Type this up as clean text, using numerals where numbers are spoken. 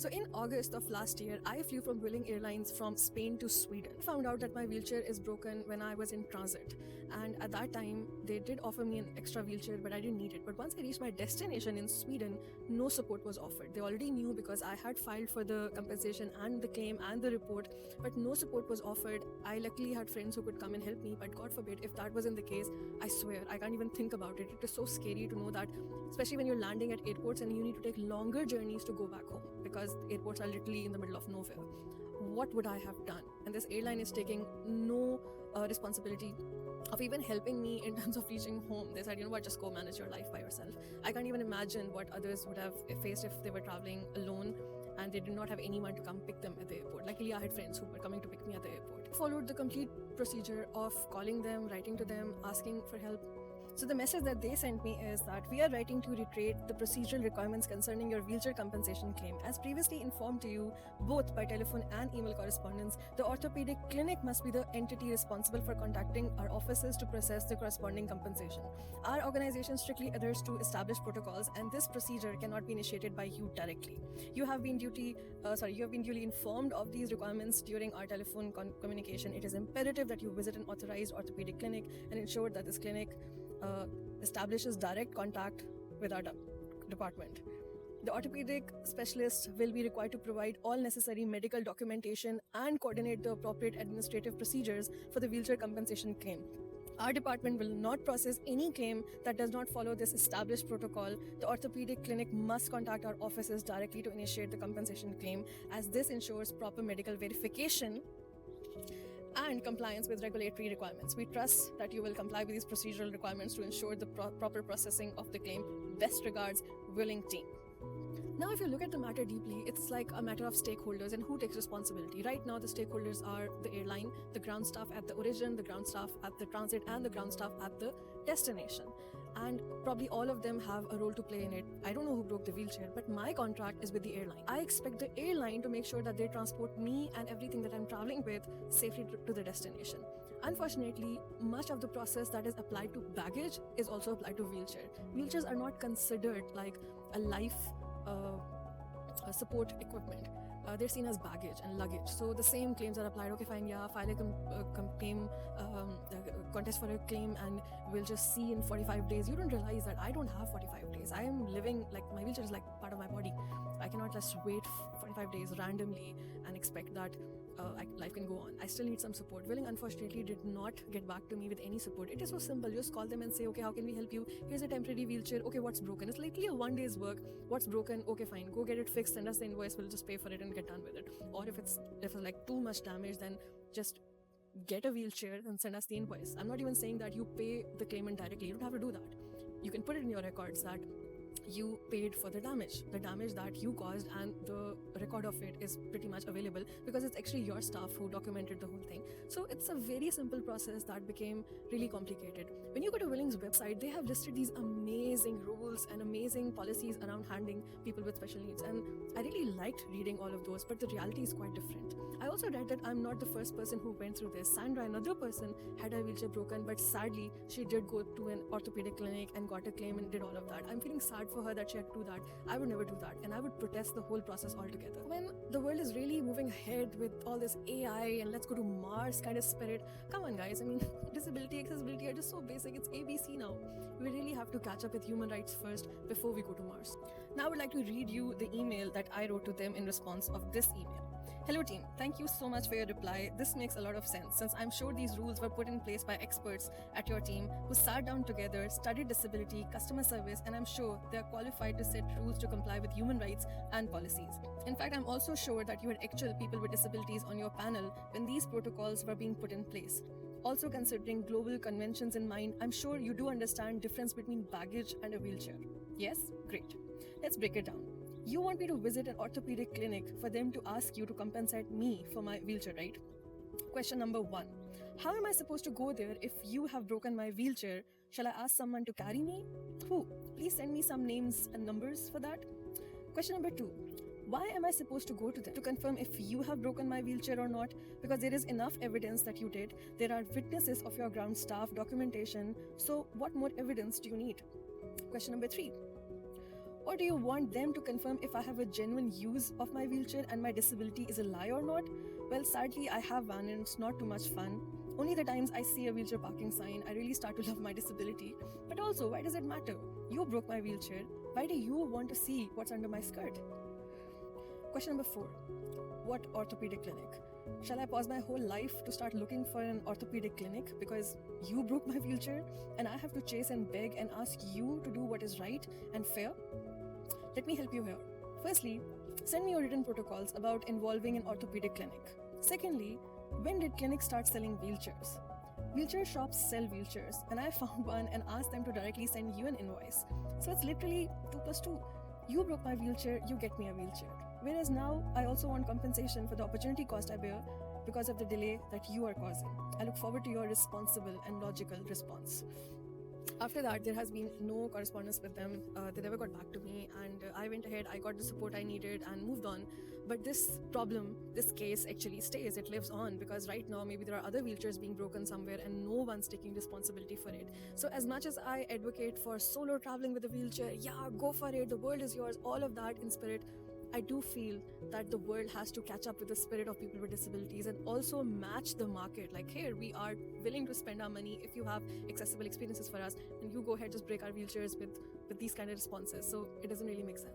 So in August of last year, I flew from Vueling Airlines from Spain to Sweden. I found out that my wheelchair is broken when I was in transit. And at that time, they did offer me an extra wheelchair, but I didn't need it. But once I reached my destination in Sweden, no support was offered. They already knew because I had filed for the compensation and the claim and the report, but no support was offered. I luckily had friends who could come and help me, but God forbid, if that wasn't the case, I swear, I can't even think about it. It is so scary to know that, especially when you're landing at airports and you need to take longer journeys to go back home because airports are literally in the middle of nowhere. What would I have done? And this airline is taking no responsibility of even helping me in terms of reaching home. They said, you know what, just go manage your life by yourself. I can't even imagine what others would have faced if they were traveling alone and they did not have anyone to come pick them at the airport. Luckily, I had friends who were coming to pick me at the airport. Followed the complete procedure of calling them, writing to them, asking for help. So the message that they sent me is that we are writing to reiterate the procedural requirements concerning your wheelchair compensation claim. As previously informed to you, both by telephone and email correspondence, the orthopedic clinic must be the entity responsible for contacting our offices to process the corresponding compensation. Our organization strictly adheres to established protocols, and this procedure cannot be initiated by you directly. You have been duly informed of these requirements during our telephone communication. It is imperative that you visit an authorized orthopedic clinic and ensure that this clinic establishes direct contact with our department. The orthopedic specialist will be required to provide all necessary medical documentation and coordinate the appropriate administrative procedures for the wheelchair compensation claim. Our department will not process any claim that does not follow this established protocol. The orthopedic clinic must contact our offices directly to initiate the compensation claim, as this ensures proper medical verification and compliance with regulatory requirements. We trust that you will comply with these procedural requirements to ensure the proper processing of the claim. Best regards, Vueling team. Now, if you look at the matter deeply, it's like a matter of stakeholders and who takes responsibility. Right now, the stakeholders are the airline, the ground staff at the origin, the ground staff at the transit, and the ground staff at the destination. And probably all of them have a role to play in it. I don't know who broke the wheelchair, but my contract is with the airline. I expect the airline to make sure that they transport me and everything that I'm traveling with safely to the destination. Unfortunately, much of the process that is applied to baggage is also applied to wheelchair. Wheelchairs are not considered like a life support equipment. They're seen as baggage and luggage. So the same claims are applied. Okay, fine, yeah, file a claim, contest for a claim, and we'll just see in 45 days. You don't realize that I don't have 45 days. I am living, like, my wheelchair is like part of my body. I cannot just wait 45 days randomly and expect that life can go on. I still need some support. Vueling, unfortunately, did not get back to me with any support. It is so simple. You just call them and say, okay, how can we help you? Here's a temporary wheelchair. Okay, what's broken? It's likely a 1 day's work. What's broken? Okay, fine. Go get it fixed. Send us the invoice. We'll just pay for it and get done with it. Or if it's like too much damage, then just get a wheelchair and send us the invoice. I'm not even saying that you pay the claimant directly. You don't have to do that. You can put it in your records that you paid for the damage that you caused, and the record of it is pretty much available because it's actually your staff who documented the whole thing. So it's a very simple process that became really complicated. When you go to Vueling's website, they have listed these amazing rules and amazing policies around handling people with special needs, and I really liked reading all of those, but the reality is quite different. I also read that I'm not the first person who went through this. Sandra, another person, had her wheelchair broken, but sadly she did go to an orthopedic clinic and got a claim and did all of that. I'm feeling sad for her that she had to do that. I would never do that, and I would protest the whole process altogether. When the world is really moving ahead with all this AI and let's go to Mars kind of spirit, come on guys, I mean, disability, accessibility are just so basic. It's ABC now. We really have to catch up with human rights first before we go to Mars. Now I would like to read you the email that I wrote to them in response of this email. Hello team, thank you so much for your reply. This makes a lot of sense since I'm sure these rules were put in place by experts at your team who sat down together, studied disability, customer service, and I'm sure they're qualified to set rules to comply with human rights and policies. In fact, I'm also sure that you had actual people with disabilities on your panel when these protocols were being put in place. Also considering global conventions in mind, I'm sure you do understand difference between baggage and a wheelchair. Yes? Great. Let's break it down. You want me to visit an orthopedic clinic for them to ask you to compensate me for my wheelchair, right? Question number 1. How am I supposed to go there if you have broken my wheelchair? Shall I ask someone to carry me? Who? Please send me some names and numbers for that. Question number 2. Why am I supposed to go to them to confirm if you have broken my wheelchair or not? Because there is enough evidence that you did. There are witnesses of your ground staff, documentation. So what more evidence do you need? Question number 3. Or do you want them to confirm if I have a genuine use of my wheelchair and my disability is a lie or not? Well, sadly, I have one and it's not too much fun. Only the times I see a wheelchair parking sign, I really start to love my disability. But also, why does it matter? You broke my wheelchair. Why do you want to see what's under my skirt? Question number 4. What orthopedic clinic? Shall I pause my whole life to start looking for an orthopedic clinic because you broke my wheelchair and I have to chase and beg and ask you to do what is right and fair? Let me help you here. Firstly, send me your written protocols about involving an orthopedic clinic. Secondly, when did clinics start selling wheelchairs? Wheelchair shops sell wheelchairs, and I found one and asked them to directly send you an invoice. So it's literally 2 plus 2. You broke my wheelchair, you get me a wheelchair. Whereas now, I also want compensation for the opportunity cost I bear because of the delay that you are causing. I look forward to your responsible and logical response. After that, there has been no correspondence with them. They never got back to me, and I went ahead, I got the support I needed and moved on. But this problem, this case actually stays, it lives on, because right now maybe there are other wheelchairs being broken somewhere and no one's taking responsibility for it. So as much as I advocate for solo traveling with a wheelchair, yeah, go for it, the world is yours, all of that in spirit, I do feel that the world has to catch up with the spirit of people with disabilities and also match the market. Like, here, we are willing to spend our money if you have accessible experiences for us, and you go ahead, just break our wheelchairs with these kind of responses. So it doesn't really make sense.